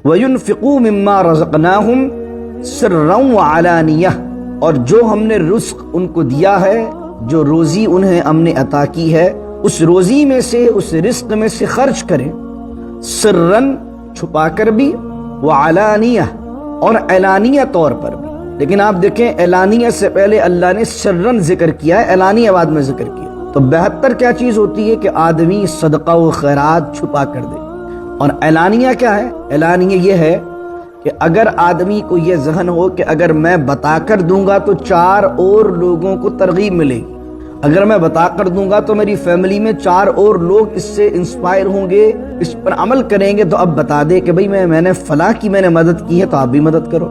وَيُنْفِقُوا مِمَّا رَزَقْنَاهُمْ سِرًّا وَعَلَانِيَةً، اور جو ہم نے رزق ان کو دیا ہے، جو روزی انہیں ہم نے عطا کی ہے، اس روزی میں سے، اس رزق میں سے خرچ کریں، سرًّا چھپا کر بھی، وعلانیہ اور اعلانیہ طور پر بھی۔ لیکن آپ دیکھیں اعلانیہ سے پہلے اللہ نے سرًّا ذکر کیا ہے، اعلانیہ بعد میں ذکر کیا۔ تو بہتر کیا چیز ہوتی ہے کہ آدمی صدقہ و خیرات چھپا کر دے۔ اور اعلانیہ کیا ہے؟ اعلانیہ یہ ہے کہ اگر آدمی کو یہ ذہن ہو کہ اگر میں بتا کر دوں گا تو 4 اور لوگوں کو ترغیب ملے گی، اگر میں بتا کر دوں گا تو میری فیملی میں 4 اور لوگ اس سے انسپائر ہوں گے، اس پر عمل کریں گے، تو اب بتا دے کہ بھئی میں نے فلاں کی میں نے مدد کی ہے تو آپ بھی مدد کرو۔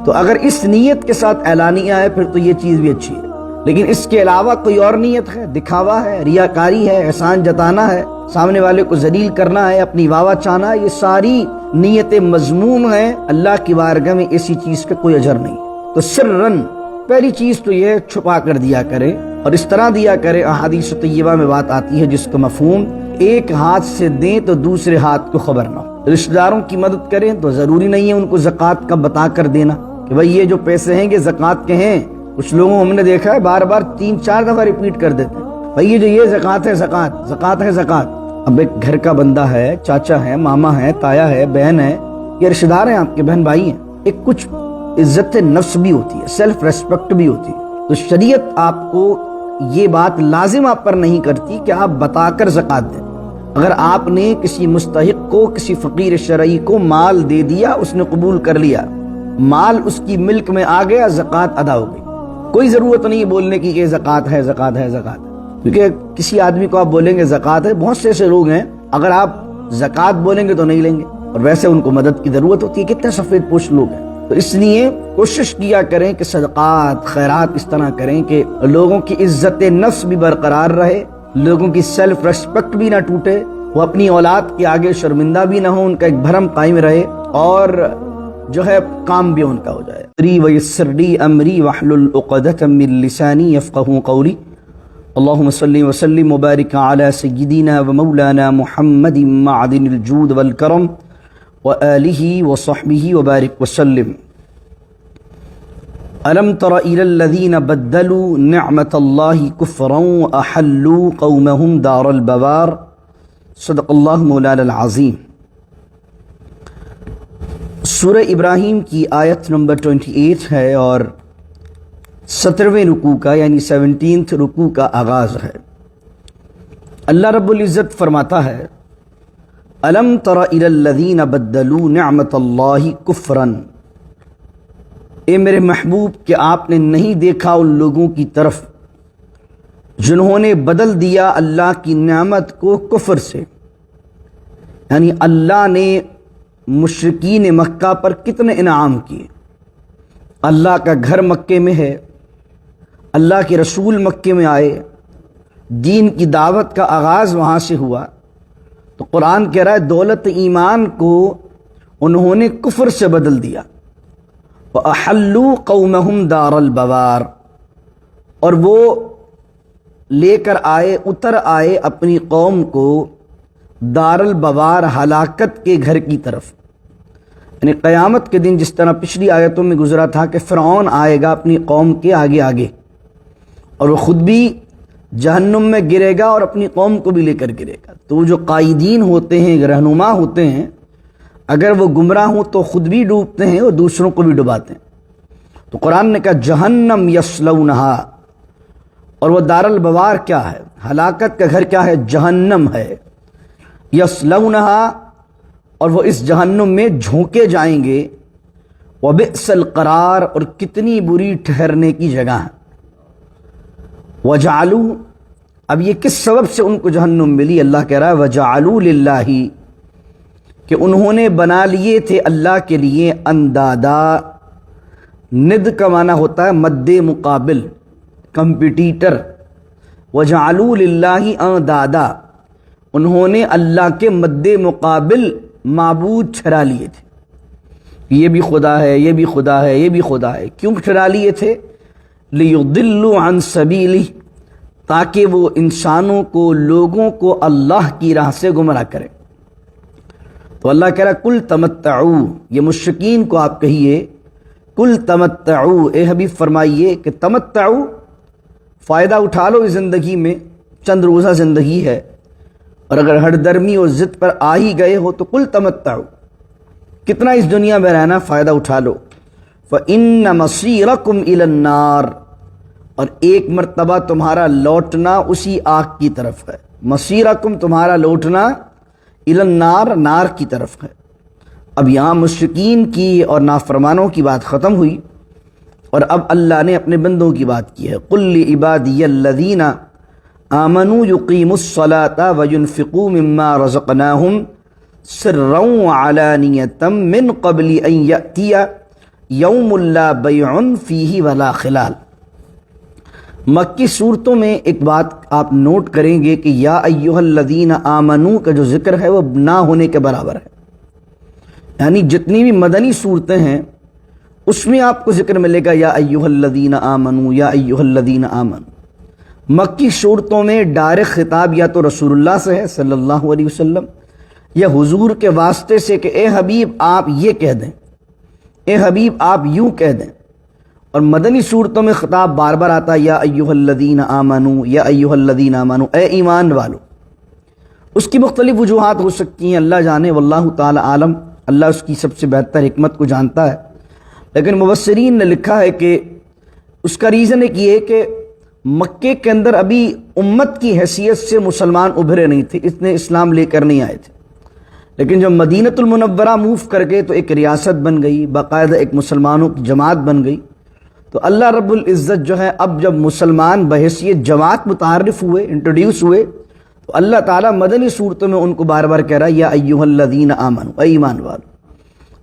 تو اگر اس نیت کے ساتھ اعلانیہ ہے پھر تو یہ چیز بھی اچھی ہے۔ لیکن اس کے علاوہ کوئی اور نیت ہے، دکھاوا ہے، ریاکاری ہے، احسان جتانا ہے، سامنے والے کو ذلیل کرنا ہے، اپنی واہ واہ چاہنا ہے، یہ ساری نیتیں مذموم ہیں۔ اللہ کی بارگاہ میں ایسی چیز کا کوئی اجر نہیں۔ تو سرًّا پہلی چیز تو یہ چھپا کر دیا کرے، اور اس طرح دیا کرے۔ احادیث طیبہ میں بات آتی ہے جس کا مفہوم ایک ہاتھ سے دیں تو دوسرے ہاتھ کو خبر نہ ہو۔ رشتہ داروں کی مدد کریں تو ضروری نہیں ہے ان کو زکوٰۃ کا بتا کر دینا کہ بھئی یہ جو پیسے ہیں یہ زکوٰۃ کے ہیں۔ کچھ لوگوں ہم نے دیکھا ہے بار بار 3-4 دفعہ ریپیٹ کر دیتے ہیں، بھئی یہ جو یہ زکوٰۃ ہے، زکوٰۃ ہے، زکوٰۃ۔ اب ایک گھر کا بندہ ہے، چاچا ہے، ماما ہے، تایا ہے، بہن ہے، یہ رشتہ دار ہیں آپ کے، بہن بھائی ہیں، ایک کچھ عزت نفس بھی ہوتی ہے، سیلف ریسپیکٹ بھی ہوتی ہے۔ تو شریعت آپ کو یہ بات لازم آپ پر نہیں کرتی کہ آپ بتا کر زکوٰۃ دیں۔ اگر آپ نے کسی مستحق کو، کسی فقیر شرعی کو مال دے دیا، اس نے قبول کر لیا، مال اس کی ملک میں آ گیا، زکوٰۃ ادا ہو گئی۔ کوئی ضرورت نہیں بولنے کی کہ زکوٰۃ ہے، زکوٰۃ ہے، زکوٰۃ ہے، کیونکہ کسی آدمی کو آپ بولیں گے زکوٰۃ ہے، بہت سے ایسے لوگ ہیں اگر آپ زکوٰۃ بولیں گے تو نہیں لیں گے، اور ویسے ان کو مدد کی ضرورت ہوتی ہے، کتنے سفید پوش لوگ ہیں۔ تو اس لیے کوشش کیا کریں کہ صدقات، خیرات اس طرح کریں کہ لوگوں کی عزت نفس بھی برقرار رہے، لوگوں کی سیلف ریسپیکٹ بھی نہ ٹوٹے، وہ اپنی اولاد کے آگے شرمندہ بھی نہ ہو، ان کا ایک بھرم قائم رہے، اور جو ہے کام بھی ان کا ہو جائے۔ وَيَسِّرْ لِي أَمْرِي وَاحْلُلْ عُقْدَةً مِّن لِّسَانِي يَفْقَهُوا قَوْلِي اللهم صل وسلم وبارك على سيدنا ومولانا محمد معدن الجود والكرم وآله وصحبه وبارك وسلم۔ ألم تر إلى الذين بدلوا نعمة الله كفرا وأحلوا قومهم دار البوار، صدق اللہ مولانا العظیم۔ سورہ ابراہیم کی آیت نمبر 28 ہے اور 17ویں رکوع کا یعنی 17th رکوع کا آغاز ہے۔ اللہ رب العزت فرماتا ہے الم تر الی الذین بدلوا نعمت اللہ کفرا، اے میرے محبوب کہ آپ نے نہیں دیکھا ان لوگوں کی طرف جنہوں نے بدل دیا اللہ کی نعمت کو کفر سے، یعنی اللہ نے مشرکین مکہ پر کتنے انعام کیے۔ اللہ کا گھر مکے میں ہے، اللہ کے رسول مکے میں آئے، دین کی دعوت کا آغاز وہاں سے ہوا، تو قرآن کہہ رہا ہے دولت ایمان کو انہوں نے کفر سے بدل دیا۔ وَأَحَلُّوا قَوْمَهُمْ دَارَ الْبَوَارِ، اور وہ لے کر آئے، اتر آئے اپنی قوم کو دار البوار، ہلاکت کے گھر کی طرف، یعنی قیامت کے دن، جس طرح پچھلی آیتوں میں گزرا تھا کہ فرعون آئے گا اپنی قوم کے آگے آگے، اور وہ خود بھی جہنم میں گرے گا اور اپنی قوم کو بھی لے کر گرے گا۔ تو وہ جو قائدین ہوتے ہیں، رہنما ہوتے ہیں، اگر وہ گمراہ ہوں تو خود بھی ڈوبتے ہیں اور دوسروں کو بھی ڈباتے ہیں۔ تو قرآن نے کہا جہنم یصلونہا، اور وہ دار البوار کیا ہے، ہلاکت کا گھر کیا ہے، جہنم ہے۔ یصلونہا، اور وہ اس جہنم میں جھونکے جائیں گے۔ وبئس القرار، اور کتنی بری ٹھہرنے کی جگہ ہے۔ وجعلوا، اب یہ کس سبب سے ان کو جہنم ملی؟ اللہ کہہ رہا ہے وجعلوا للہ، کہ انہوں نے بنا لیے تھے اللہ کے لیے اندادا۔ ند کا معنی ہوتا ہے مد مقابل، کمپٹیٹر۔ وجعلوا للہ اندادا، انہوں نے اللہ کے مد مقابل معبود ٹھہرا لیے تھے، یہ بھی خدا ہے، یہ بھی خدا ہے، یہ بھی خدا ہے۔ کیوں ٹھہرا لیے تھے؟ لِيُضِلُّوا عَن سَبِيلِهِ، تاکہ وہ انسانوں کو، لوگوں کو اللہ کی راہ سے گمراہ کرے۔ تو اللہ کہہ رہا کل تمتعو، یہ مشرکین کو آپ کہیے کل تمتعو، اے حبیب فرمائیے کہ تمتعو، فائدہ اٹھا لو اس زندگی میں، چند روزہ زندگی ہے، اور اگر ہر درمی اور ضد پر آ ہی گئے ہو تو کل تمتعو، کتنا اس دنیا میں رہنا، فائدہ اٹھا لو۔ فَإِنَّ مَصِيرَكُمْ إِلَى النَّارِ، اور ایک مرتبہ تمہارا لوٹنا اسی آگ کی طرف ہے۔ مصیرکم، تمہارا لوٹنا، الی النار، نار کی طرف ہے۔ اب یہاں مشرکین کی اور نافرمانوں کی بات ختم ہوئی، اور اب اللہ نے اپنے بندوں کی بات کی ہے۔ قُلْ لِعِبَادِيَ الَّذِينَ آمَنُوا يُقِيمُوا الصَّلَاةَ وَيُنْفِقُوا مِمَّا رَزَقْنَاهُمْ سِرًّا وَعَلَانِيَةً مِّن قَبْلِ أَن يَأْتِيَ يَوْمٌ لَا بَيْعٌ فِيهِ وَلَا خِلَالٌ۔ مکی صورتوں میں ایک بات آپ نوٹ کریں گے کہ یا ایھا الذین آمنو کا جو ذکر ہے وہ نہ ہونے کے برابر ہے، یعنی جتنی بھی مدنی صورتیں ہیں اس میں آپ کو ذکر ملے گا یا ایھا الذین آمنو، یا ایھا الذین آمنو۔ مکی صورتوں میں ڈائریکٹ خطاب یا تو رسول اللہ سے ہے صلی اللہ علیہ وسلم، یا حضور کے واسطے سے کہ اے حبیب آپ یہ کہہ دیں، اے حبیب آپ یوں کہہ دیں۔ اور مدنی صورتوں میں خطاب بار بار آتا ہے یا ایھا الذین آمنو، یا ایھا الذین آمنو، اے ایمان والو۔ اس کی مختلف وجوہات ہو سکتی ہیں، اللہ جانے، واللہ تعالی عالم، اللہ اس کی سب سے بہتر حکمت کو جانتا ہے، لیکن مبصرین نے لکھا ہے کہ اس کا ریزن ایک یہ ہے کہ مکے کے اندر ابھی امت کی حیثیت سے مسلمان ابھرے نہیں تھے، اتنے اسلام لے کر نہیں آئے تھے، لیکن جب مدینۃ المنورہ موو کر گئے تو ایک ریاست بن گئی، باقاعدہ ایک مسلمانوں کی جماعت بن گئی، تو اللہ رب العزت جو ہے اب جب مسلمان بحیثیت جماعت متعارف ہوئے، انٹروڈیوس ہوئے، تو اللہ تعالیٰ مدنی صورتوں میں ان کو بار بار کہہ رہا ہے یا ایھا الذین آمنو، اے ایمان والو۔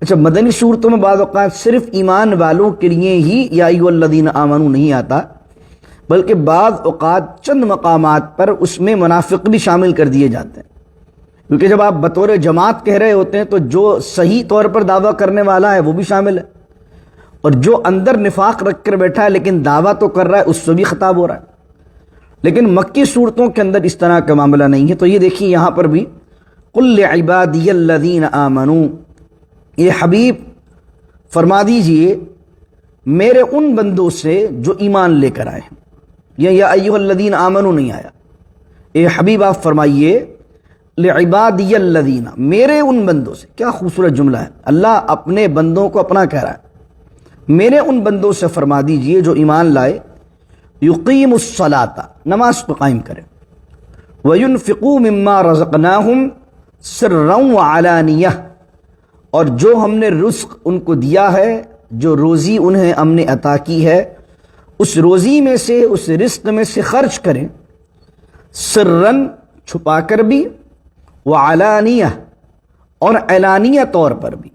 اچھا، مدنی صورتوں میں بعض اوقات صرف ایمان والوں کے لیے ہی یا ایھا الذین آمنو نہیں آتا، بلکہ بعض اوقات چند مقامات پر اس میں منافق بھی شامل کر دیے جاتے ہیں، کیونکہ جب آپ بطور جماعت کہہ رہے ہوتے ہیں تو جو صحیح طور پر دعویٰ کرنے والا ہے وہ بھی شامل ہے، اور جو اندر نفاق رکھ کر بیٹھا ہے لیکن دعویٰ تو کر رہا ہے اس سے بھی خطاب ہو رہا ہے۔ لیکن مکی صورتوں کے اندر اس طرح کا معاملہ نہیں ہے، تو یہ دیکھیے یہاں پر بھی قُلْ لِعِبَادِيَ الَّذِينَ آمَنُوا، یہ حبیب فرما دیجئے میرے ان بندوں سے جو ایمان لے کر آئے ہیں، یا ایھا الذین آمنوا نہیں آیا، اے حبیب آپ فرمائیے لِعِبَادِيَ الَّذِينَ، میرے ان بندوں سے۔ کیا خوبصورت جملہ ہے، اللہ اپنے بندوں کو اپنا کہہ رہا ہے، میرے ان بندوں سے فرما دیجئے جو ایمان لائے، یقیم الصلاۃ، نماز کو قائم کریں، وینفقوا مما رزقناہم سرا وعلانیہ، اور جو ہم نے رزق ان کو دیا ہے، جو روزی انہیں ہم نے عطا کی ہے، اس روزی میں سے، اس رزق میں سے خرچ کریں، سرن چھپا کر بھی، وعلانیہ اور اعلانیہ طور پر بھی۔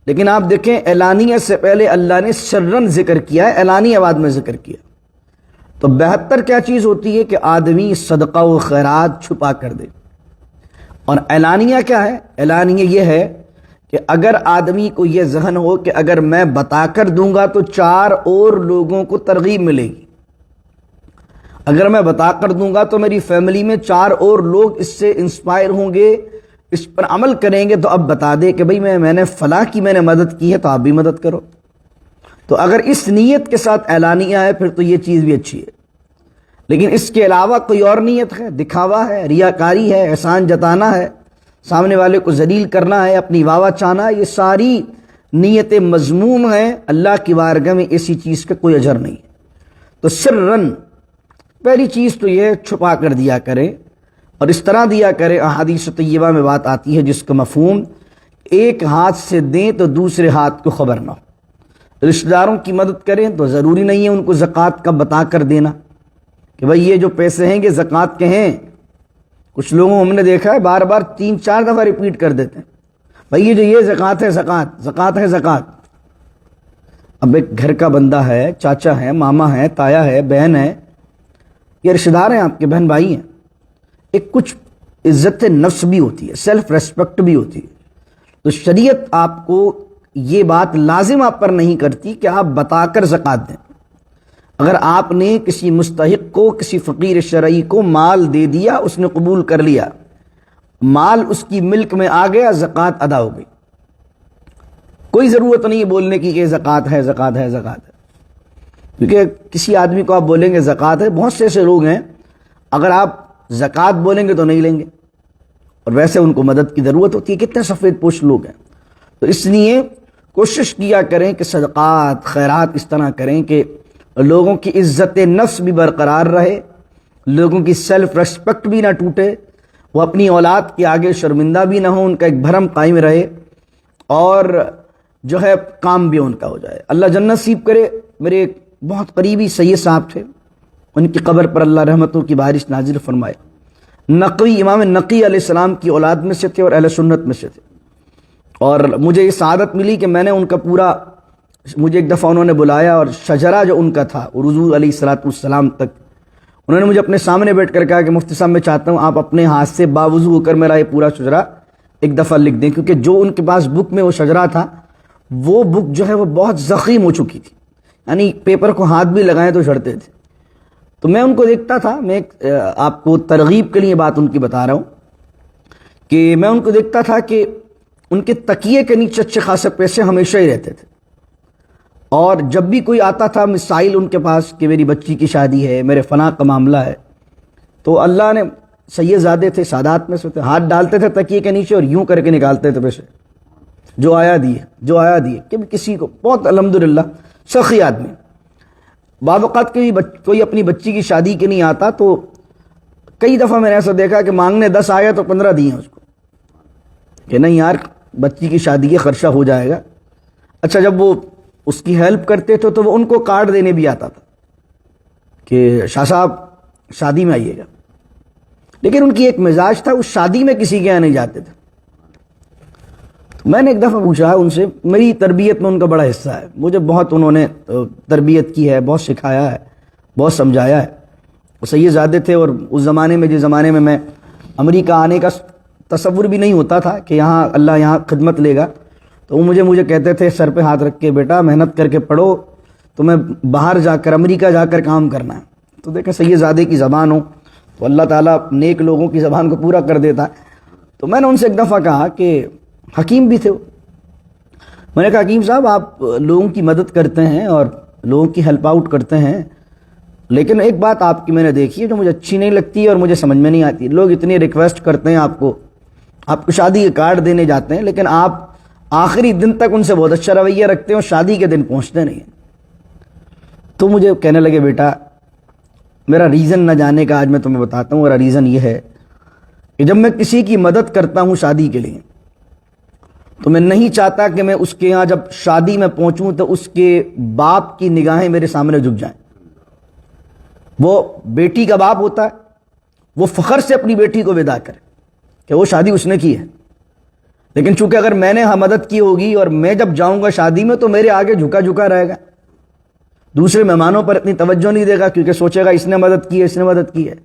لیکن آپ دیکھیں اعلانیہ سے پہلے اللہ نے سرن ذکر کیا ہے، اعلانیہ بعد میں ذکر کیا، تو بہتر کیا چیز ہوتی ہے کہ آدمی صدقہ و خیرات چھپا کر دے۔ اور اعلانیہ کیا ہے؟ اعلانیہ یہ ہے کہ اگر آدمی کو یہ ذہن ہو کہ اگر میں بتا کر دوں گا تو 4 اور لوگوں کو ترغیب ملے گی، اگر میں بتا کر دوں گا تو میری فیملی میں 4 اور لوگ اس سے انسپائر ہوں گے، اس پر عمل کریں گے، تو اب بتا دے کہ بھئی میں نے فلاں کی میں نے مدد کی ہے تو آپ بھی مدد کرو۔ تو اگر اس نیت کے ساتھ اعلانیہ ہے پھر تو یہ چیز بھی اچھی ہے، لیکن اس کے علاوہ کوئی اور نیت ہے، دکھاوا ہے، ریاکاری ہے، احسان جتانا ہے، سامنے والے کو ذلیل کرنا ہے، اپنی واہ چاہنا ہے، یہ ساری نیتیں مذموم ہیں، اللہ کی بارگاہ میں ایسی چیز کا کوئی اجر نہیں ہے۔ تو سرن، پہلی چیز تو یہ چھپا کر دیا کریں، اور اس طرح دیا کریں، احادیث طیبہ میں بات آتی ہے جس کا مفہوم ایک ہاتھ سے دیں تو دوسرے ہاتھ کو خبر نہ ہو۔ رشتہ داروں کی مدد کریں تو ضروری نہیں ہے ان کو زکوٰۃ کا بتا کر دینا کہ بھئی یہ جو پیسے ہیں یہ زکوٰۃ کے ہیں۔ کچھ لوگوں ہم نے دیکھا ہے بار بار 3-4 دفعہ ریپیٹ کر دیتے ہیں، بھئی یہ جو یہ زکوٰۃ ہے، زکوٰۃ ہے، زکوٰۃ۔ اب ایک گھر کا بندہ ہے، چاچا ہے، ماما ہے، تایا ہے، بہن ہے، یہ رشتہ دار ہیں آپ کے، بہن بھائی ہیں، ایک کچھ عزت نفس بھی ہوتی ہے، سیلف ریسپیکٹ بھی ہوتی ہے، تو شریعت آپ کو یہ بات لازم آپ پر نہیں کرتی کہ آپ بتا کر زکوٰۃ دیں۔ اگر آپ نے کسی مستحق کو، کسی فقیر شرعی کو مال دے دیا، اس نے قبول کر لیا، مال اس کی ملک میں آ گیا، زکوٰۃ ادا ہو گئی، کوئی ضرورت نہیں ہے بولنے کی کہ زکوٰۃ ہے زکوٰۃ ہے زکوٰۃ ہے، کیونکہ کسی آدمی کو آپ بولیں گے زکوٰۃ ہے، بہت سے ایسے لوگ ہیں اگر آپ زکوٰۃ بولیں گے تو نہیں لیں گے، اور ویسے ان کو مدد کی ضرورت ہوتی ہے، کتنے سفید پوش لوگ ہیں۔ تو اس لیے کوشش کیا کریں کہ صدقات خیرات اس طرح کریں کہ لوگوں کی عزت نفس بھی برقرار رہے، لوگوں کی سیلف ریسپیکٹ بھی نہ ٹوٹے، وہ اپنی اولاد کے آگے شرمندہ بھی نہ ہو، ان کا ایک بھرم قائم رہے، اور جو ہے کام بھی ان کا ہو جائے۔ اللہ جنت نصیب کرے۔ میرے ایک بہت قریبی سید صاحب تھے، ان کی قبر پر اللہ رحمتوں کی بارش نازل فرمائے۔ نقی امام نقی علیہ السلام کی اولاد میں سے تھے اور اہل سنت میں سے تھے، اور مجھے یہ سعادت ملی کہ میں نے ان کا پورا، مجھے ایک دفعہ انہوں نے بلایا اور شجرہ جو ان کا تھا عروج علیہ السلام تک، انہوں نے مجھے اپنے سامنے بیٹھ کر کہا کہ مفتی صاحب میں چاہتا ہوں آپ اپنے ہاتھ سے باوضو ہو کر میرا یہ پورا شجرہ ایک دفعہ لکھ دیں، کیونکہ جو ان کے پاس بک میں وہ شجرہ تھا، وہ بک جو ہے وہ بہت زخیم ہو چکی تھی، یعنی پیپر کو ہاتھ بھی لگائیں تو جھڑتے تھے۔ تو میں ان کو دیکھتا تھا، میں آپ کو ترغیب کے لیے بات ان کی بتا رہا ہوں کہ میں ان کو دیکھتا تھا کہ ان کے تکیے کے نیچے اچھے خاصے پیسے ہمیشہ ہی رہتے تھے، اور جب بھی کوئی آتا تھا مسائل ان کے پاس کہ میری بچی کی شادی ہے، میرے فلاں کا معاملہ ہے، تو اللہ نے سید زادے تھے، سادات میں سے تھے، ہاتھ ڈالتے تھے تکیے کے نیچے اور یوں کر کے نکالتے تھے پیسے، جو آیا دیے جو آیا دیے، کہ کسی کو بہت الحمدللہ سخی آدمی۔ بعض اوقات کوئی اپنی بچی کی شادی کے نہیں آتا تو کئی دفعہ میں نے ایسا دیکھا کہ مانگنے 10 آیا تو 15 دیے اس کو، کہ نہیں یار بچی کی شادی کے خرچہ ہو جائے گا۔ اچھا جب وہ اس کی ہیلپ کرتے تھے تو وہ ان کو کارڈ دینے بھی آتا تھا کہ شاہ صاحب شادی میں آئیے گا، لیکن ان کی ایک مزاج تھا، اس شادی میں کسی کے یہاں نہیں جاتے تھے۔ تو میں نے ایک دفعہ پوچھا ان سے، میری تربیت میں ان کا بڑا حصہ ہے، مجھے بہت انہوں نے تربیت کی ہے، بہت سکھایا ہے، بہت سمجھایا ہے۔ وہ سید زادے تھے، اور اس زمانے میں جس زمانے میں میں امریکہ آنے کا تصور بھی نہیں ہوتا تھا کہ یہاں اللہ یہاں خدمت لے گا، تو وہ مجھے کہتے تھے سر پہ ہاتھ رکھ کے، بیٹا محنت کر کے پڑھو، تمہیں باہر جا کر امریکہ جا کر کام کرنا ہے۔ تو دیکھیں سید زادے کی زبان ہو تو اللہ تعالیٰ نیک لوگوں کی زبان کو پورا کر دیتا ہے۔ تو میں نے ان سے ایک دفعہ کہا کہ حکیم بھی تھے وہ، میں نے کہا حکیم صاحب آپ لوگوں کی مدد کرتے ہیں اور لوگوں کی ہیلپ آؤٹ کرتے ہیں، لیکن ایک بات آپ کی میں نے دیکھی ہے جو مجھے اچھی نہیں لگتی ہے اور مجھے سمجھ میں نہیں آتی، لوگ اتنی ریکویسٹ کرتے ہیں آپ کو شادی کے کارڈ دینے جاتے ہیں، لیکن آپ آخری دن تک ان سے بہت اچھا رویہ رکھتے ہیں اور شادی کے دن پہنچتے نہیں ہیں۔ تو مجھے کہنے لگے بیٹا میرا ریزن نہ جانے کا آج میں تمہیں بتاتا ہوں، میرا ریزن یہ ہے کہ جب میں کسی کی مدد کرتا ہوں شادی کے لیے تو میں نہیں چاہتا کہ میں اس کے ہاں جب شادی میں پہنچوں تو اس کے باپ کی نگاہیں میرے سامنے جھک جائیں۔ وہ بیٹی کا باپ ہوتا ہے، وہ فخر سے اپنی بیٹی کو ودا کرے کہ وہ شادی اس نے کی ہے، لیکن چونکہ اگر میں نے مدد کی ہوگی اور میں جب جاؤں گا شادی میں تو میرے آگے جھکا جھکا رہے گا، دوسرے مہمانوں پر اتنی توجہ نہیں دے گا، کیونکہ سوچے گا اس نے مدد کی ہے، اس نے مدد کی ہے۔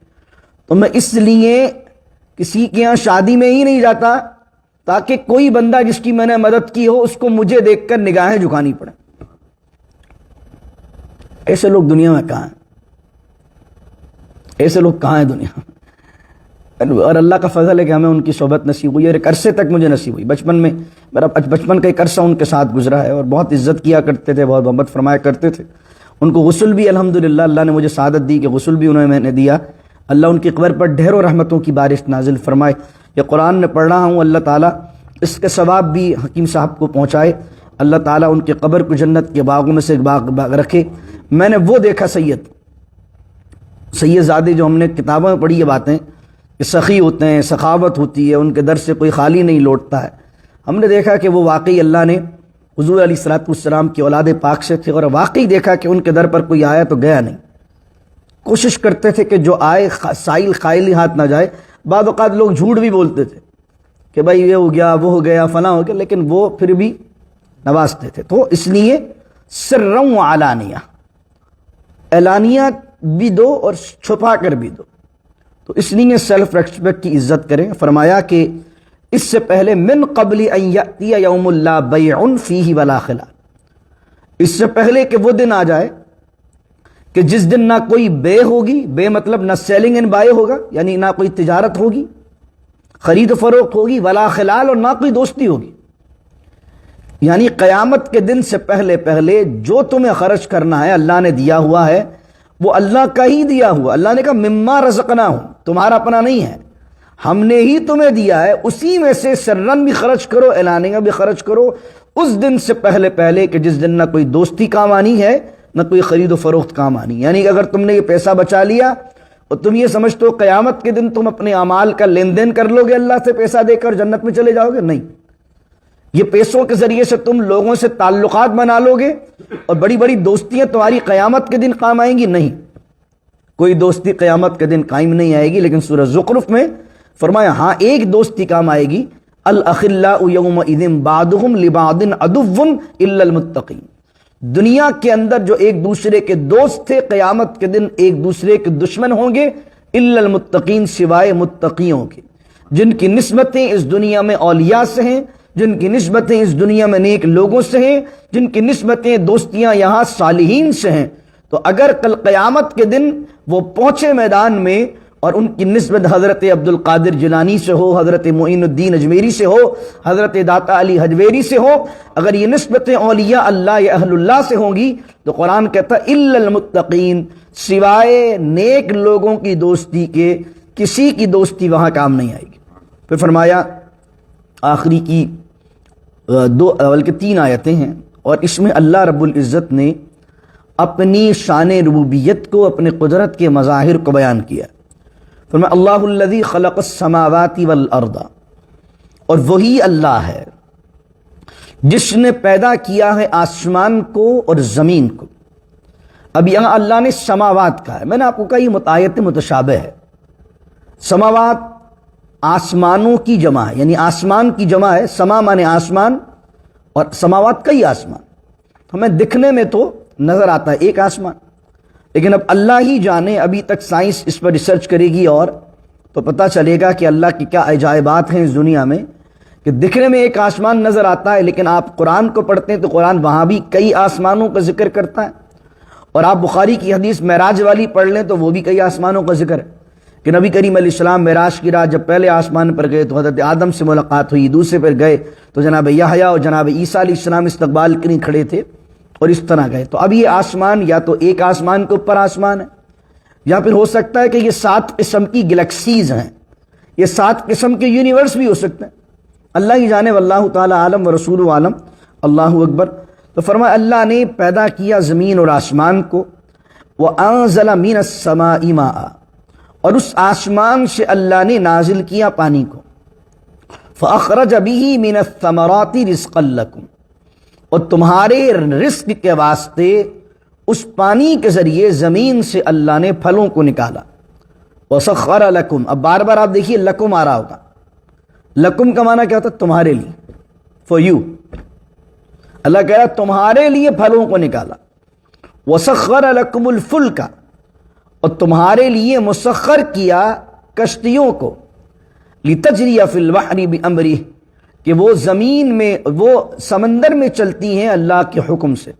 تو میں اس لیے کسی کے یہاں شادی میں ہی نہیں جاتا تاکہ کوئی بندہ جس کی میں نے مدد کی ہو اس کو مجھے دیکھ کر نگاہیں جھکانی پڑے۔ ایسے لوگ دنیا میں کہاں ہیں؟ ایسے لوگ کہاں ہیں دنیا میں؟ اور اللہ کا فضل ہے کہ ہمیں ان کی صحبت نصیب ہوئی، اور ایک عرصے تک مجھے نصیب ہوئی۔ بچپن میں میرا بچپن کا ایک عرصہ ان کے ساتھ گزرا ہے، اور بہت عزت کیا کرتے تھے، بہت محبت فرمایا کرتے تھے۔ ان کو غسل بھی الحمدللہ اللہ نے مجھے سعادت دی کہ غسل بھی انہیں میں نے دیا۔ اللہ ان کی قبر پر ڈھیروں رحمتوں کی بارش نازل فرمائے۔ یہ قرآن میں پڑھ رہا ہوں، اللہ تعالیٰ اس کے ثواب بھی حکیم صاحب کو پہنچائے، اللہ تعالیٰ ان کی قبر کو جنت کے باغوں میں سے ایک باغ رکھے۔ میں نے وہ دیکھا سید زادے جو ہم نے کتابوں میں پڑھی یہ باتیں کہ سخی ہوتے ہیں، سخاوت ہوتی ہے، ان کے در سے کوئی خالی نہیں لوٹتا ہے، ہم نے دیکھا کہ وہ واقعی اللہ نے حضور علیہ السلام کی اولاد پاک سے تھے، اور واقعی دیکھا کہ ان کے در پر کوئی آیا تو گیا نہیں، کوشش کرتے تھے کہ جو آئے سائل خالی ہاتھ نہ جائے۔ بعض اوقات لوگ جھوٹ بھی بولتے تھے کہ بھائی یہ ہو گیا، وہ ہو گیا، فلاں ہو گیا، لیکن وہ پھر بھی نوازتے تھے۔ تو اس لیے سرًا و علانیہ، اعلانیہ بھی دو اور چھپا کر بھی دو۔ تو اس لیے سیلف ریسپیکٹ کی عزت کریں۔ فرمایا کہ اس سے پہلے من قبل ان یأتی یوم لا بیع فیہ ولا خلال، اس سے پہلے کہ وہ دن آ جائے کہ جس دن نہ کوئی بے ہوگی، بے مطلب نہ سیلنگ اینڈ بائی ہوگا، یعنی نہ کوئی تجارت ہوگی، خرید و فروخت ہوگی، ولا خلال، اور نہ کوئی دوستی ہوگی۔ یعنی قیامت کے دن سے پہلے پہلے جو تمہیں خرچ کرنا ہے اللہ نے دیا ہوا ہے، وہ اللہ کا ہی دیا ہوا۔ اللہ نے کہا مما رزقناہم، تمہارا اپنا نہیں ہے، ہم نے ہی تمہیں دیا ہے، اسی میں سے سرن بھی خرچ کرو، اعلانیہ بھی خرچ کرو، اس دن سے پہلے پہلے کہ جس دن نہ کوئی دوستی کام آنی ہے نہ کوئی خرید و فروخت کام آنی۔ یعنی کہ اگر تم نے یہ پیسہ بچا لیا اور تم یہ سمجھتے ہو قیامت کے دن تم اپنے اعمال کا لین دین کر لو گے اللہ سے پیسہ دے کر جنت میں چلے جاؤ گے، نہیں۔ یہ پیسوں کے ذریعے سے تم لوگوں سے تعلقات بنا لو گے اور بڑی بڑی دوستیاں تمہاری قیامت کے دن کام آئیں گی، نہیں، کوئی دوستی قیامت کے دن قائم نہیں آئے گی۔ لیکن سورہ زخرف میں فرمایا ہاں ایک دوستی کام آئے گی، الاخلاء یومئذ بعضهم لبعض عدو الا المتقین۔ دنیا کے اندر جو ایک دوسرے کے دوست تھے قیامت کے دن ایک دوسرے کے دشمن ہوں گے، الا المتقین، سوائے متقیوں کے، جن کی نسبتیں اس دنیا میں اولیاء سے ہیں، جن کی نسبتیں اس دنیا میں نیک لوگوں سے ہیں، جن کی نسبتیں دوستیاں یہاں صالحین سے ہیں۔ تو اگر کل قیامت کے دن وہ پہنچے میدان میں اور ان کی نسبت حضرت عبد القادر جیلانی سے ہو، حضرت معین الدین اجمیری سے ہو، حضرت داتا علی حجویری سے ہو، اگر یہ نسبتیں اولیاء اللہ یا اہل اللہ سے ہوں گی تو قرآن کہتا ہے الا المتقین، سوائے نیک لوگوں کی دوستی کے کسی کی دوستی وہاں کام نہیں آئے گی۔ پھر فرمایا آخری کی دو بلکہ 3 آیتیں ہیں اور اس میں اللہ رب العزت نے اپنی شان ربوبیت کو، اپنے قدرت کے مظاہر کو بیان کیا۔ فرمایا اللہ الذی خلق السماوات والارض، اور وہی اللہ ہے جس نے پیدا کیا ہے آسمان کو اور زمین کو۔ اب یہاں اللہ نے سماوات کہا ہے، میں نے آپ کو کہا یہ متعایت متشابہ ہے۔ سماوات آسمانوں کی جمع ہے، یعنی آسمان کی جمع ہے، سما مانے آسمان اور سماوات کئی آسمان۔ ہمیں دکھنے میں تو نظر آتا ہے ایک آسمان، لیکن اب اللہ ہی جانے، ابھی تک سائنس اس پر ریسرچ کرے گی اور تو پتہ چلے گا کہ اللہ کی کیا عجائبات ہیں اس دنیا میں کہ دکھنے میں ایک آسمان نظر آتا ہے، لیکن آپ قرآن کو پڑھتے ہیں تو قرآن وہاں بھی کئی آسمانوں کا ذکر کرتا ہے، اور آپ بخاری کی حدیث معراج والی پڑھ لیں تو وہ بھی کئی آسمانوں کا ذکر ہے کہ نبی کریم علیہ السلام معراج کی رات جب پہلے آسمان پر گئے تو حضرت آدم سے ملاقات ہوئی، دوسرے پر گئے تو جناب یحییٰ اور جناب عیسیٰ علیہ السلام استقبال کے لیے کھڑے تھے اور اس طرح گئے۔ تو اب یہ آسمان یا تو ایک آسمان کے اوپر آسمان ہے، یا پھر ہو سکتا ہے کہ یہ 7 قسم کی گلیکسیز ہیں، یہ 7 قسم کے یونیورس بھی ہو سکتے ہیں، اللہ ہی جانے، واللہ تعالی عالم و رسول عالم، اللہ اکبر۔ تو فرمایا اللہ نے پیدا کیا زمین اور آسمان کو، وَأَنزَلَ مِنَ السَّمَاءِ مَاءً، اور اس آسمان سے اللہ نے نازل کیا پانی کو، فَأَخْرَجَ بِهِ مِنَ الثَّمَرَاتِ رِزْقًا لَكُمْ، اور تمہارے رزق کے واسطے اس پانی کے ذریعے زمین سے اللہ نے پھلوں کو نکالا۔ وَسَخَّرَ لَكُمْ، اب بار بار آپ دیکھیے لکم آ رہا ہوگا، لکم کا معنی کیا ہوتا ہے؟ تمہارے لیے، فور یو۔ اللہ کہہ رہا تمہارے لیے پھلوں کو نکالا۔ وَسَخَّرَ لَكُمُ الْفُلْكَ، اور تمہارے لیے مسخر کیا کشتیوں کو، لِتَجْرِيَ فِي الْبَحْرِ بِأَمْرِهِ، کہ وہ زمین میں، وہ سمندر میں چلتی ہیں اللہ کے حکم سے۔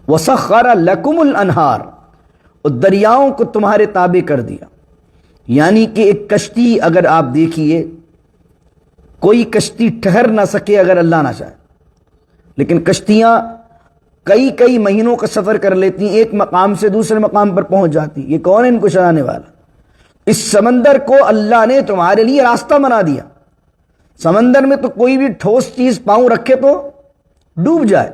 وَسَخَّرَ لَكُمُ الْأَنْهَارَ، اور دریاؤں کو تمہارے تابع کر دیا۔ یعنی کہ ایک کشتی اگر آپ دیکھیے، کوئی کشتی ٹھہر نہ سکے اگر اللہ نہ چاہے، لیکن کشتیاں کئی مہینوں کا سفر کر لیتی ہیں، ایک مقام سے دوسرے مقام پر پہنچ جاتی۔ یہ کون ہے ان کو چلانے والا؟ اس سمندر کو اللہ نے تمہارے لیے راستہ بنا دیا۔ سمندر میں تو کوئی بھی ٹھوس چیز پاؤں رکھے تو ڈوب جائے،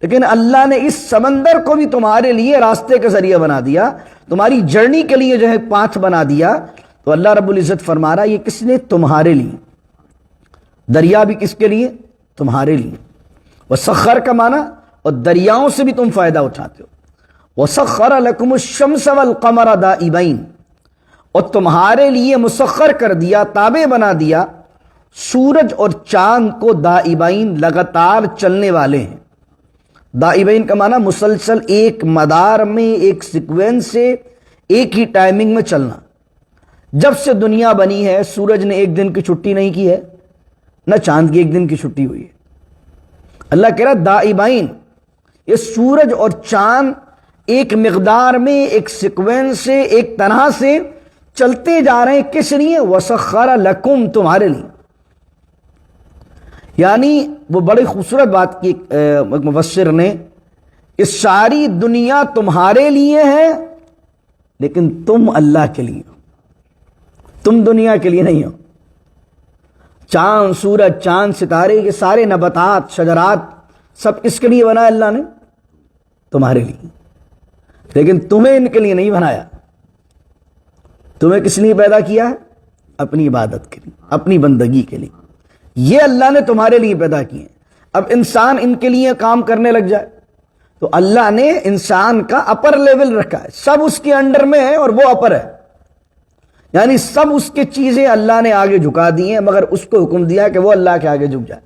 لیکن اللہ نے اس سمندر کو بھی تمہارے لیے راستے کا ذریعہ بنا دیا، تمہاری جرنی کے لیے جو ہے پاتھ بنا دیا۔ تو اللہ رب العزت فرما رہا یہ کس نے؟ تمہارے لیے۔ دریا بھی کس کے لیے؟ تمہارے لیے۔ وسخر کا معنی، اور دریاؤں سے بھی تم فائدہ اٹھاتے ہو۔ وسخر لکم الشمس والقمر دائبین، اور تمہارے لیے مسخر کر دیا، تابع بنا دیا سورج اور چاند کو، دائبین لگاتار چلنے والے ہیں۔ دائبین کا معنی مسلسل ایک مدار میں، ایک سیکوینس سے، ایک ہی ٹائمنگ میں چلنا۔ جب سے دنیا بنی ہے سورج نے ایک دن کی چھٹی نہیں کی ہے، نہ چاند کی ایک دن کی چھٹی ہوئی ہے۔ اللہ کہہ رہا دائبین، یہ سورج اور چاند ایک مقدار میں، ایک سیکوینس سے، ایک طرح سے چلتے جا رہے ہیں کس لیے؟ وسخر لکم، تمہارے لیے. یعنی وہ بڑی خوبصورت بات کی مفسر نے، اس ساری دنیا تمہارے لیے ہے لیکن تم اللہ کے لیے ہو، تم دنیا کے لیے نہیں ہو. چاند، سورج، چاند، ستارے، یہ سارے نباتات، شجرات، سب کس کے لیے بنایا اللہ نے؟ تمہارے لیے. لیکن تمہیں ان کے لیے نہیں بنایا. تمہیں کس لیے پیدا کیا ہے؟ اپنی عبادت کے لیے، اپنی بندگی کے لیے. یہ اللہ نے تمہارے لیے پیدا کیے ہیں. اب انسان ان کے لیے کام کرنے لگ جائے تو اللہ نے انسان کا اپر لیول رکھا ہے، سب اس کے انڈر میں ہے اور وہ اپر ہے. یعنی سب اس کے چیزیں اللہ نے آگے جھکا دی ہیں، مگر اس کو حکم دیا کہ وہ اللہ کے آگے جھک جائے.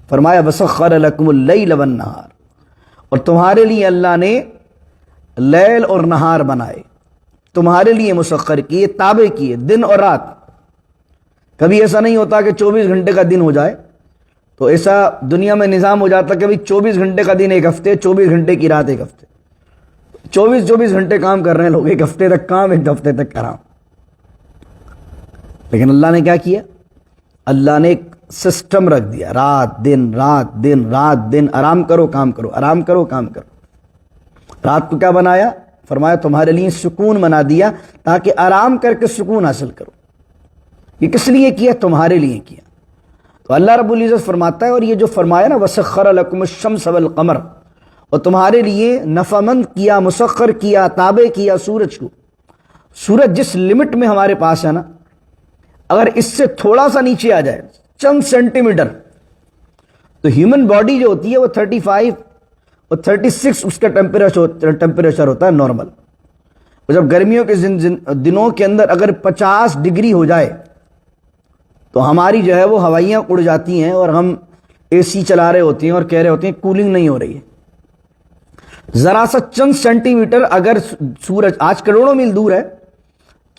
فرمایا وسخر لکم اللیل والنہار، اور تمہارے لیے اللہ نے لیل اور نہار بنائے، تمہارے لیے مسخر کیے، تابع کیے، دن اور رات. کبھی ایسا نہیں ہوتا کہ 24 گھنٹے کا دن ہو جائے، تو ایسا دنیا میں نظام ہو جاتا کہ کبھی 24 گھنٹے کا دن ایک ہفتے، 24 گھنٹے کی رات ایک ہفتے. 24 گھنٹے کام کر رہے ہیں لوگ، ایک ہفتے تک کام، ایک ہفتے تک آرام. لیکن اللہ نے کیا کیا؟ اللہ نے ایک سسٹم رکھ دیا، رات دن، رات دن، رات دن، آرام کرو کام کرو، آرام کرو کام کرو. رات کو کیا بنایا؟ فرمایا تمہارے لیے سکون بنا دیا تاکہ آرام کر کے سکون حاصل کرو. یہ کس لیے کیا؟ تمہارے لیے کیا. تو اللہ رب العزت فرماتا ہے، اور یہ جو فرمایا نا وسخر لکم الشمس والقمر، اور تمہارے لیے نفعمند کیا، مسخر کیا، تابع کیا سورج کو. سورج جس لمٹ میں ہمارے پاس ہے نا، اگر اس سے تھوڑا سا نیچے آ جائے، چند سینٹی میٹر، تو ہیومن باڈی جو ہوتی ہے وہ 35 اور 36 اس کا ٹیمپریچر ہوتا ہے نارمل. اور جب گرمیوں کے دنوں کے اندر اگر 50 ڈگری ہو جائے تو ہماری جو ہے وہ ہوائیاں اڑ جاتی ہیں اور ہم اے سی چلا رہے ہوتے ہیں اور کہہ رہے ہوتے ہیں کولنگ نہیں ہو رہی ہے. ذرا سا چند سینٹی میٹر اگر سورج، آج کروڑوں میل دور ہے،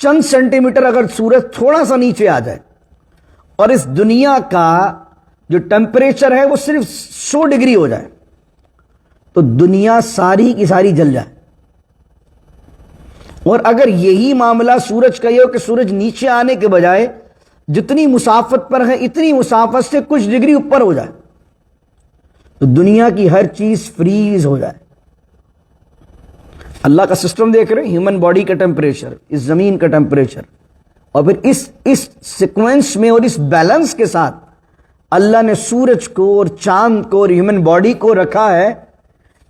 چند سینٹی میٹر اگر سورج تھوڑا سا نیچے آ جائے اور اس دنیا کا جو ٹیمپریچر ہے وہ صرف 100 ڈگری ہو جائے تو دنیا ساری کی ساری جل جائے. اور اگر یہی معاملہ سورج کا یہ ہو کہ سورج نیچے آنے کے بجائے جتنی مسافت پر ہے اتنی مسافت سے کچھ ڈگری اوپر ہو جائے تو دنیا کی ہر چیز فریز ہو جائے. اللہ کا سسٹم دیکھ رہے ہیں، ہیومن باڈی کا ٹیمپریچر، اس زمین کا ٹیمپریچر، اور پھر اس سیکوینس میں اور اس بیلنس کے ساتھ اللہ نے سورج کو اور چاند کو اور ہیومن باڈی کو رکھا ہے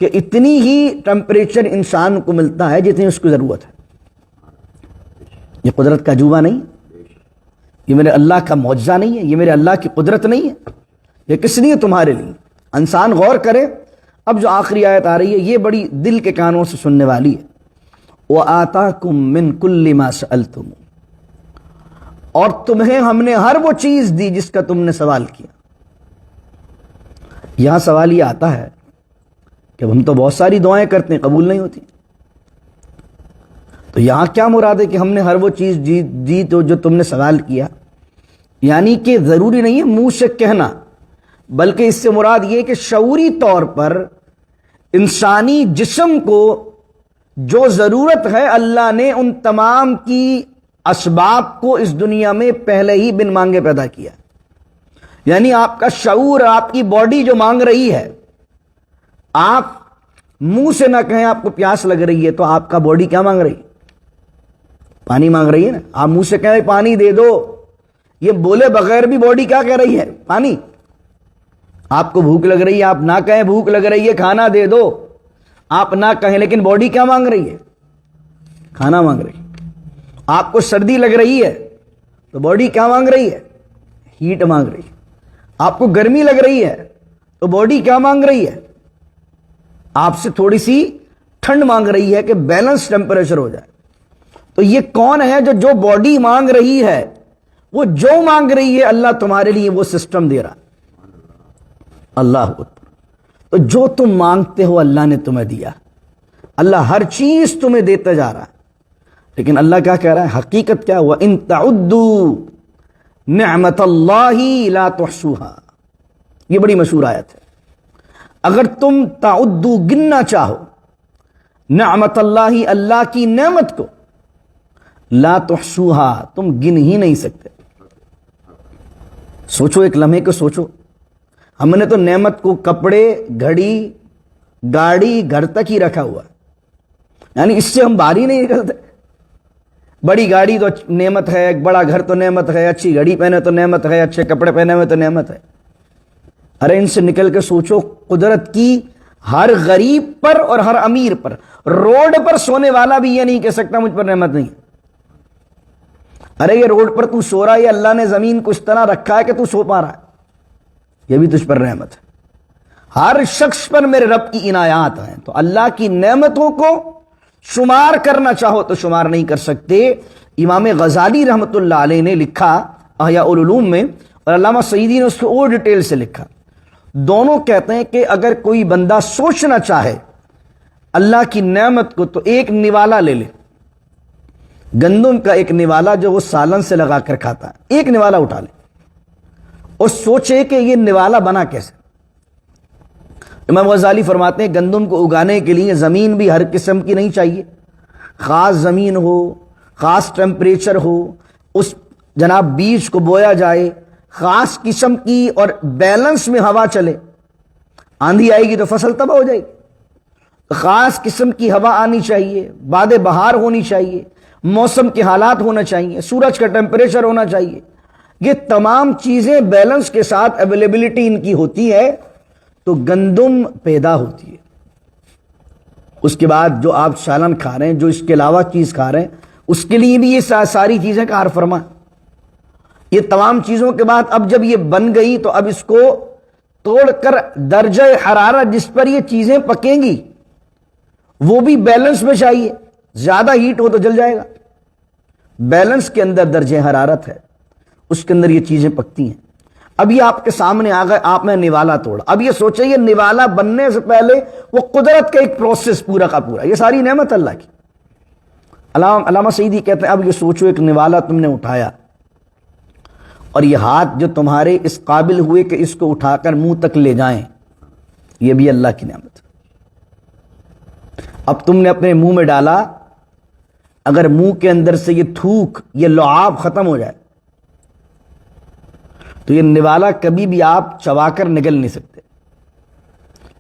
کہ اتنی ہی ٹیمپریچر انسان کو ملتا ہے جتنی اس کو ضرورت ہے. یہ قدرت کا عجوبہ نہیں، یہ میرے اللہ کا معجزہ نہیں ہے، یہ میرے اللہ کی قدرت نہیں ہے. یہ کس لیے؟ تمہارے لیے. انسان غور کرے. اب جو آخری آیت آ رہی ہے یہ بڑی دل کے کانوں سے سننے والی ہے. وَآتَاكُم مِّن كُلِّ مَا سَأَلْتُمُ، اور تمہیں ہم نے ہر وہ چیز دی جس کا تم نے سوال کیا. یہاں سوال یہ آتا ہے کہ ہم تو بہت ساری دعائیں کرتے ہیں، قبول نہیں ہوتی. تو یہاں کیا مراد ہے کہ ہم نے ہر وہ چیز دی تو جو تم نے سوال کیا؟ یعنی کہ ضروری نہیں ہے منہ سے کہنا، بلکہ اس سے مراد یہ کہ شعوری طور پر انسانی جسم کو جو ضرورت ہے اللہ نے ان تمام کی اسباب کو اس دنیا میں پہلے ہی بن مانگے پیدا کیا. یعنی آپ کا شعور، آپ کی باڈی جو مانگ رہی ہے، آپ منہ سے نہ کہیں آپ کو پیاس لگ رہی ہے تو آپ کا باڈی کیا مانگ رہی ہے؟ پانی مانگ رہی ہے نا. آپ منہ سے کہیں پانی دے دو، یہ بولے بغیر بھی باڈی کیا کہہ رہی ہے؟ پانی. آپ کو بھوک لگ رہی ہے، آپ نہ کہیں بھوک لگ رہی ہے کھانا دے دو، آپ نہ کہیں، لیکن باڈی کیا مانگ رہی ہے؟ کھانا مانگ رہی ہے. آپ کو سردی لگ رہی ہے تو باڈی کیا مانگ رہی ہے؟ ہیٹ مانگ رہی ہے. آپ کو گرمی لگ رہی ہے تو باڈی کیا مانگ رہی ہے؟ آپ سے تھوڑی سی ٹھنڈ مانگ رہی ہے کہ بیلنس ٹیمپریچر ہو جائے. تو یہ کون ہے جو باڈی مانگ رہی ہے؟ وہ جو مانگ رہی ہے اللہ تمہارے لیے وہ سسٹم دے رہا. اللہ اکبر. تو جو تم مانگتے ہو اللہ نے تمہیں دیا. اللہ ہر چیز تمہیں دیتا جا رہا ہے. لیکن اللہ کیا کہہ رہا ہے؟ حقیقت کیا؟ وَإِن تَعُدُّوا نِعْمَةَ اللَّهِ لَا تُحْصُوهَا. یہ بڑی مشہور آیت ہے. اگر تم تعدو گننا چاہو نعمت اللہ، اللہ کی نعمت کو، لا تحصوہا، تم گن ہی نہیں سکتے۔ سوچو، ایک لمحے کو سوچو، ہم نے تو نعمت کو کپڑے، گھڑی، گاڑی، گھر تک ہی رکھا ہوا، یعنی اس سے ہم باہر ہی نہیں نکلتے۔ بڑی گاڑی تو نعمت ہے، ایک بڑا گھر تو نعمت ہے، اچھی گھڑی پہنے تو نعمت ہے، اچھے کپڑے پہنے ہوئے تو نعمت ہے۔ ارے ان سے نکل کے سوچو، قدرت کی ہر غریب پر اور ہر امیر پر، روڈ پر سونے والا بھی یہ نہیں کہہ سکتا مجھ پر نعمت نہیں۔ ارے یہ روڈ پر تو سو رہا ہے، اللہ نے زمین کو اس طرح رکھا ہے کہ تو سو پا رہا ہے، یہ بھی تجھ پر نعمت ہے۔ ہر شخص پر میرے رب کی عنایات ہیں، تو اللہ کی نعمتوں کو شمار کرنا چاہو تو شمار نہیں کر سکتے۔ امام غزالی رحمۃ اللہ علیہ نے لکھا احیاء العلوم میں، اور علامہ سعیدی نے اس کو اور ڈیٹیل سے لکھا، دونوں کہتے ہیں کہ اگر کوئی بندہ سوچنا چاہے اللہ کی نعمت کو تو ایک نوالا لے لے، گندم کا ایک نوالا جو وہ سالن سے لگا کر کھاتا ہے، ایک نوالا اٹھا لے اور سوچے کہ یہ نوالا بنا کیسے۔ امام غزالی فرماتے ہیں گندم کو اگانے کے لیے زمین بھی ہر قسم کی نہیں چاہیے، خاص زمین ہو، خاص ٹیمپریچر ہو، اس جناب بیج کو بویا جائے، خاص قسم کی اور بیلنس میں ہوا چلے، آندھی آئے گی تو فصل تباہ ہو جائے گی، خاص قسم کی ہوا آنی چاہیے، باد بہار ہونی چاہیے، موسم کے حالات ہونا چاہیے، سورج کا ٹیمپریچر ہونا چاہیے، یہ تمام چیزیں بیلنس کے ساتھ اویلیبلٹی ان کی ہوتی ہے تو گندم پیدا ہوتی ہے۔ اس کے بعد جو آپ سالن کھا رہے ہیں، جو اس کے علاوہ چیز کھا رہے ہیں، اس کے لیے بھی یہ ساری چیزیں کار فرما۔ یہ تمام چیزوں کے بعد اب جب یہ بن گئی تو اب اس کو توڑ کر درجہ حرارت جس پر یہ چیزیں پکیں گی وہ بھی بیلنس میں چاہیے، زیادہ ہیٹ ہو تو جل جائے گا، بیلنس کے اندر درجہ حرارت ہے، اس کے اندر یہ چیزیں پکتی ہیں۔ اب یہ آپ کے سامنے آ گئے، آپ نے نوالا توڑا، اب یہ سوچیں یہ نوالا بننے سے پہلے وہ قدرت کا ایک پروسیس پورا کا پورا، یہ ساری نعمت اللہ کی۔ علامہ سعیدی کہتے ہیں اب یہ سوچو ایک نوالا تم نے اٹھایا اور یہ ہاتھ جو تمہارے اس قابل ہوئے کہ اس کو اٹھا کر منہ تک لے جائیں، یہ بھی اللہ کی نعمت ہے۔ اب تم نے اپنے منہ میں ڈالا، اگر منہ کے اندر سے یہ تھوک، یہ لعاب ختم ہو جائے تو یہ نوالا کبھی بھی آپ چبا کر نگل نہیں سکتے۔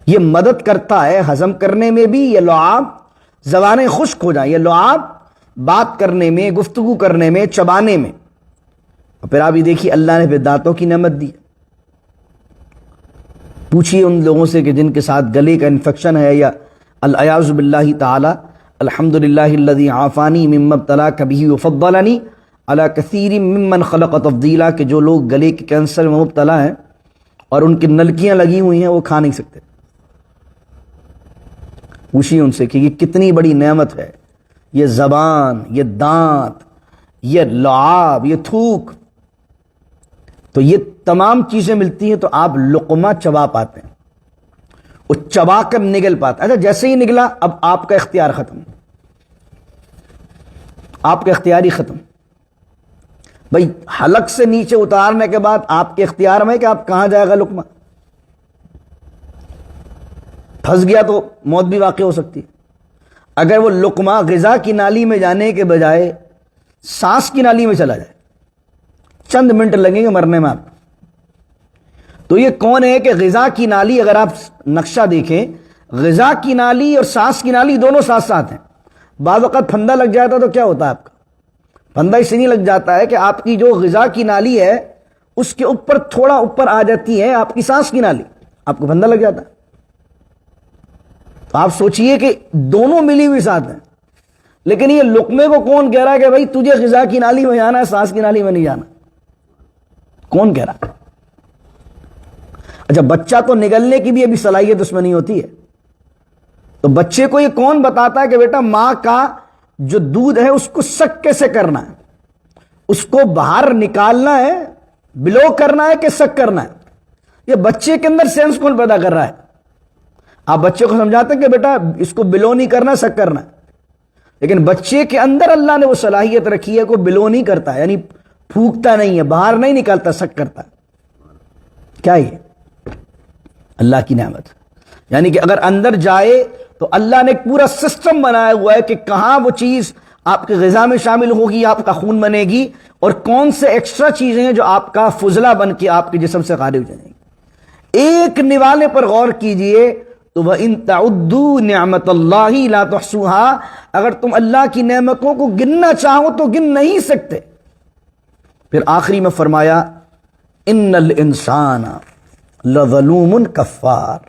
یہ مدد کرتا ہے ہضم کرنے میں بھی، یہ لعاب زبانیں خشک ہو جائیں، یہ لعاب بات کرنے میں، گفتگو کرنے میں، چبانے میں۔ اور پھر آپ یہ دیکھیے اللہ نے پھر دانتوں کی نعمت دی۔ پوچھیے ان لوگوں سے کہ جن کے ساتھ گلے کا انفیکشن ہے یا الیاذ باللہ تعالی، الحمدللہ الذی عافانی مما ابتلاک بہ وفضلنی علی کثیر ممن خلق تفضیلا، کہ جو لوگ گلے کے کینسر میں مبتلا ہیں اور ان کی نلکیاں لگی ہوئی ہیں وہ کھا نہیں سکتے، پوچھیے ان سے کہ یہ کتنی بڑی نعمت ہے، یہ زبان، یہ دانت، یہ لعاب، یہ تھوک، تو یہ تمام چیزیں ملتی ہیں تو آپ لقمہ چبا پاتے ہیں، وہ چبا کر نگل پاتے ہیں۔ اچھا جیسے ہی نگلا اب آپ کا اختیار ختم، آپ کا اختیار ہی ختم۔ بھائی حلق سے نیچے اتارنے کے بعد آپ کے اختیار میں کہ آپ کہاں جائے گا لقمہ، پھنس گیا تو موت بھی واقع ہو سکتی ہے۔ اگر وہ لقمہ غذا کی نالی میں جانے کے بجائے سانس کی نالی میں چلا جائے، چند منٹ لگیں گے مرنے میں آپ۔ تو یہ کون ہے کہ غذا کی نالی، اگر آپ نقشہ دیکھیں غذا کی نالی اور سانس کی نالی دونوں ساتھ ساتھ ہیں۔ بعض وقت پھندا لگ جاتا تو کیا ہوتا ہے آپ کا؟ پھندا اس لیے لگ جاتا ہے کہ آپ کی جو غذا کی نالی ہے اس کے اوپر تھوڑا اوپر آ جاتی ہے آپ کی سانس کی نالی، آپ کو پھندا لگ جاتا ہے۔ تو آپ سوچئے کہ دونوں ملی ہوئی ساتھ ہیں، لیکن یہ لقمے کو کون کہہ رہا ہے کہ بھائی تجھے غذا کی نالی میں جانا ہے، سانس کی نالی میں نہیں جانا؟ کون کہہ رہا ہے؟ اچھا بچہ تو نگلنے کی بھی ابھی صلاحیت اس میں نہیں ہوتی ہے، تو بچے کو یہ کون بتاتا ہے کہ بیٹا ماں کا جو دودھ ہے اس کو سک کیسے کرنا ہے، اس کو باہر نکالنا ہے، بلو کرنا ہے کہ سک کرنا ہے؟ یہ بچے کے اندر سینس کون پیدا کر رہا ہے؟ آپ بچے کو سمجھاتے ہیں کہ بیٹا اس کو بلو نہیں کرنا، سک کرنا ہے، لیکن بچے کے اندر اللہ نے وہ صلاحیت رکھی ہے کہ وہ بلو نہیں کرتا ہے، یعنی پھونکتا نہیں ہے، باہر نہیں نکالتا، سک کرتا ہے۔ کیا یہ اللہ کی نعمت؟ یعنی کہ اگر اندر جائے تو اللہ نے ایک پورا سسٹم بنایا ہوا ہے کہ کہاں وہ چیز آپ کی غذا میں شامل ہوگی، آپ کا خون بنے گی، اور کون سے ایکسٹرا چیزیں ہیں جو آپ کا فضلہ بن کے آپ کے جسم سے خارج ہو جائیں گی۔ ایک نوالے پر غور کیجئے تو وَإِن تَعُدُّوا نِعْمَةَ اللَّهِ لَا تُحْصُوهَا، اگر تم اللہ کی نعمتوں کو گننا چاہو تو گن نہیں سکتے۔ پھر آخری میں فرمایا ان الانسان لظلوم کفار،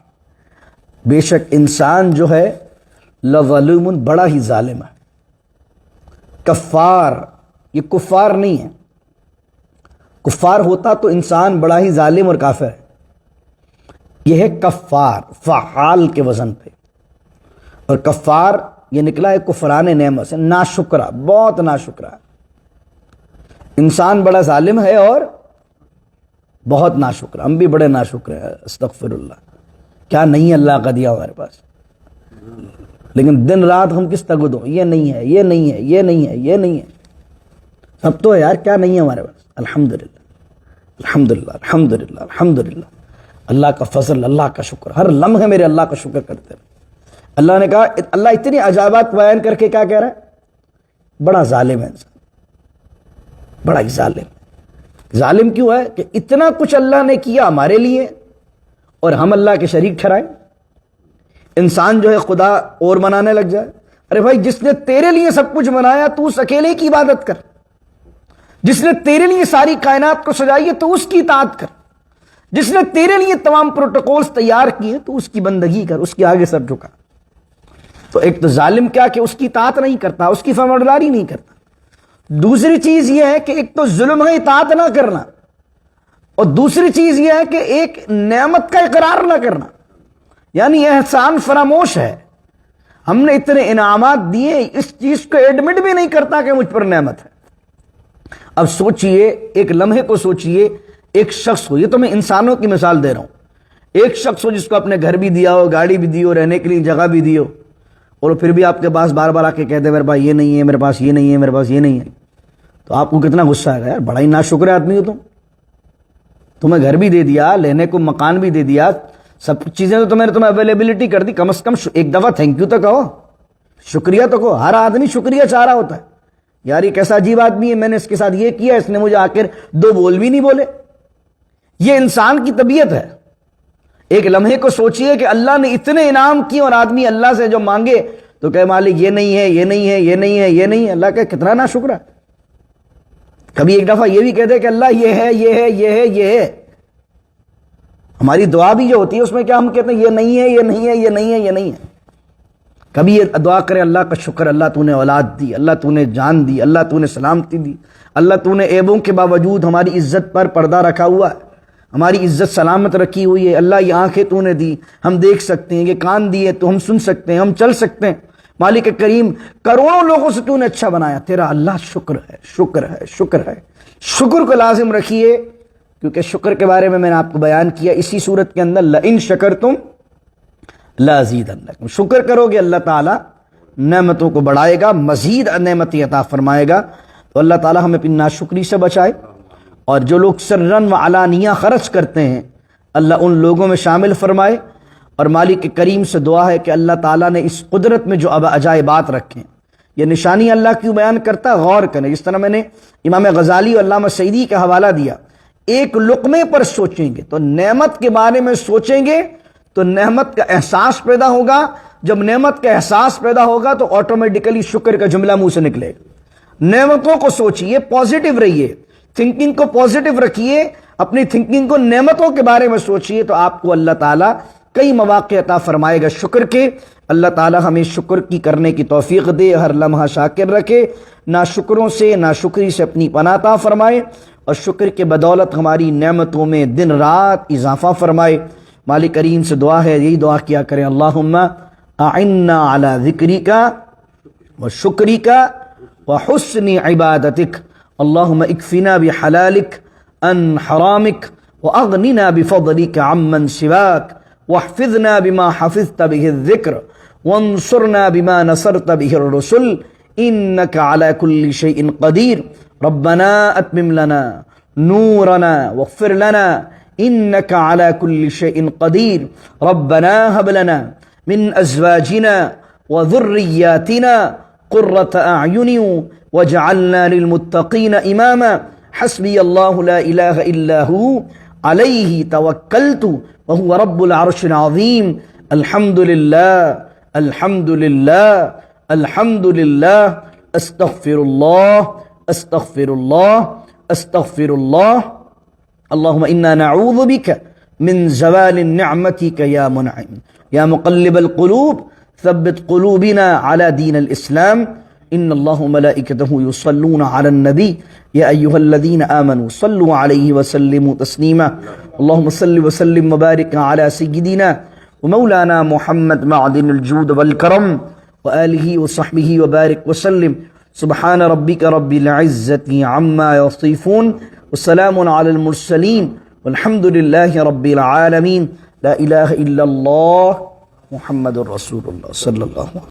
بے شک انسان جو ہے لظلوم بڑا ہی ظالم ہے۔ کفار، یہ کفار نہیں ہے، کفار ہوتا تو انسان بڑا ہی ظالم اور کافر ہے، یہ ہے کفار، فعال کے وزن پہ، اور کفار یہ نکلا ہے کفران نعمت سے، ناشکرا، بہت ناشکرا۔ انسان بڑا ظالم ہے اور بہت ناشکرا، ہم بھی بڑے ناشکر ہیں، استغفر اللہ، کیا نہیں اللہ کا دیا ہمارے پاس، لیکن دن رات ہم کس تگود ہوں، یہ نہیں ہے، یہ نہیں ہے، یہ نہیں ہے، یہ نہیں ہے، سب تو ہے یار، کیا نہیں ہے ہمارے پاس؟ الحمدللہ الحمدللہ الحمدللہ الحمدللہ، اللہ کا فضل، اللہ کا شکر، ہر لمحے میرے اللہ کا شکر کرتے رہے۔ اللہ نے کہا، اللہ اتنی عجائبات بیان کر کے کیا کہہ رہا ہے؟ بڑا ظالم ہے انسان، بڑا ہی ظالم۔ ظالم کیوں ہے؟ کہ اتنا کچھ اللہ نے کیا ہمارے لیے اور ہم اللہ کے شریک ٹھہرائیں۔ انسان جو ہے خدا اور بنانے لگ جائے۔ ارے بھائی، جس نے تیرے لیے سب کچھ بنایا تو اس اکیلے کی عبادت کر، جس نے تیرے لیے ساری کائنات کو سجائی ہے تو اس کی اطاعت کر، جس نے تیرے لیے تمام پروٹوکولز تیار کیے تو اس کی بندگی کر، اس کے آگے سر جھکا۔ تو ایک تو ظالم کیا کہ اس کی اطاعت نہیں کرتا، اس کی فرمانبرداری نہیں کرتا۔ دوسری چیز یہ ہے کہ ایک تو ظلم ہے اطاعت نہ کرنا، اور دوسری چیز یہ ہے کہ ایک نعمت کا اقرار نہ کرنا، یعنی احسان فراموش ہے۔ ہم نے اتنے انعامات دیے، اس چیز کو ایڈمٹ بھی نہیں کرتا کہ مجھ پر نعمت ہے۔ اب سوچئے، ایک لمحے کو سوچئے، ایک شخص ہو، یہ تو میں انسانوں کی مثال دے رہا ہوں، ایک شخص ہو جس کو اپنے گھر بھی دیا ہو، گاڑی بھی دی ہو، رہنے کے لیے جگہ بھی دی ہو، اور پھر بھی آپ کے پاس بار بار آ کے کہتے ہیں میرے پاس یہ نہیں ہے، میرے پاس یہ نہیں ہے، میرے پاس یہ نہیں ہے، تو آپ کو کتنا غصہ آئے گا؟ یار بڑا ہی ناشکر آدمی ہو تمہیں گھر بھی دے دیا، لینے کو مکان بھی دے دیا، سب چیزیں تو تمہیں اویلیبلٹی کر دی، کم از کم ایک دفعہ تھینک یو تو کہو، شکریہ تو کہو۔ ہر آدمی شکریہ چاہ رہا ہوتا ہے، یار یہ کیسا عجیب آدمی ہے، میں نے اس کے ساتھ یہ کیا، اس نے مجھے آخر دو بول بھی نہیں بولے۔ یہ انسان کی طبیعت ہے۔ ایک لمحے کو سوچئے کہ اللہ نے اتنے انعام کیے اور آدمی اللہ سے جو مانگے تو کہ مالک یہ نہیں ہے، یہ نہیں ہے، یہ نہیں ہے، یہ نہیں ہے، اللہ کہ کتنا ناشکر ہے۔ کبھی ایک دفعہ یہ بھی کہتے کہ اللہ یہ ہے، یہ ہے، یہ ہے، یہ ہے۔ ہماری دعا بھی جو ہوتی ہے اس میں کیا ہم کہتے ہیں یہ نہیں ہے، یہ نہیں ہے، یہ نہیں ہے، یہ نہیں ہے۔ کبھی یہ دعا کرے اللہ کا شکر، اللہ تو نے اولاد دی، اللہ تو نے جان دی، اللہ تو نے سلامتی دی، اللہ تو نے عیبوں کے باوجود ہماری عزت پر پردہ رکھا ہوا ہے، ہماری عزت سلامت رکھی ہوئی ہے، اللہ یہ آنکھیں تو نے دی، ہم دیکھ سکتے ہیں، یہ کان دیے تو ہم سن سکتے ہیں، ہم چل سکتے ہیں۔ مالک کریم، کروڑوں لوگوں سے تو نے اچھا بنایا، تیرا اللہ شکر ہے، شکر ہے، شکر ہے۔ شکر کو لازم رکھیے، کیونکہ شکر کے بارے میں میں نے آپ کو بیان کیا اسی صورت کے اندر، لئن شکرتم لازیدنکم، شکر کرو گے اللہ تعالیٰ نعمتوں کو بڑھائے گا، مزید نعمتیں عطا فرمائے گا۔ تو اللہ تعالیٰ ہمیں اپنی ناشکری سے بچائے، اور جو لوگ سرن و علانیہ خرچ کرتے ہیں اللہ ان لوگوں میں شامل فرمائے۔ اور مالک کریم سے دعا ہے کہ اللہ تعالیٰ نے اس قدرت میں جو عجائبات رکھیں، یہ نشانی اللہ کیوں بیان کرتا، غور کریں۔ جس طرح میں نے امام غزالی اور علامہ سعیدی کا حوالہ دیا، ایک لقمے پر سوچیں گے تو نعمت کے بارے میں سوچیں گے تو نعمت کا احساس پیدا ہوگا، جب نعمت کا احساس پیدا ہوگا تو آٹومیٹکلی شکر کا جملہ منہ سے نکلے گا۔ نعمتوں کو سوچئے، پازیٹیو رہیے، تھنکنگ کو پازیٹیو رکھیے، اپنی تھنکنگ کو نعمتوں کے بارے میں سوچئے تو آپ کو اللہ تعالیٰ کئی مواقع عطا فرمائے گا شکر کے۔ اللہ تعالیٰ ہمیں شکر کی کرنے کی توفیق دے، ہر لمحہ شاکر رکھے، ناشکروں سے، ناشکری سے اپنی پناہ عطا فرمائے، اور شکر کے بدولت ہماری نعمتوں میں دن رات اضافہ فرمائے۔ مالک کریم سے دعا ہے، یہی دعا کیا کریں، اللہم اعنا علی ذکرک و شکرک و حسن عبادتک، اللہم اکفنا بحلالک عن حرامک واغننا بفضلک عمن سواک، واحفظنا بما حفظت به الذکر وانصرنا بما نصرت به الرسل انك على كل شيء قدير، ربنا اتمم لنا نورنا واغفر لنا انك على كل شيء قدير، ربنا هب لنا من ازواجنا وذرياتنا قرة أعين وجعلنا للمتقين إماما حسبي الله لا إله إلا هو عليه توكلت وهو رب العرش العظيم الحمد لله الحمد لله الحمد لله استغفر الله استغفر الله استغفر الله اللهم إنا نعوذ بك من زوال نعمتك يا منعم يا مقلب القلوب ثبت قلوبنا على دين الإسلام إن الله وملائكته يصلون على النبي يا أيها الذين آمنوا صلوا عليه وسلموا تسليما اللهم صل وسلم وبارك على سيدنا ومولانا محمد معدن الجود والكرم وآله وصحبه وبارك وسلم سبحان ربك رب العزة عما يصفون وسلام على المرسلين والحمد لله رب العالمين لا إله إلا الله محمد رسول الله صلى الله عليه وسلم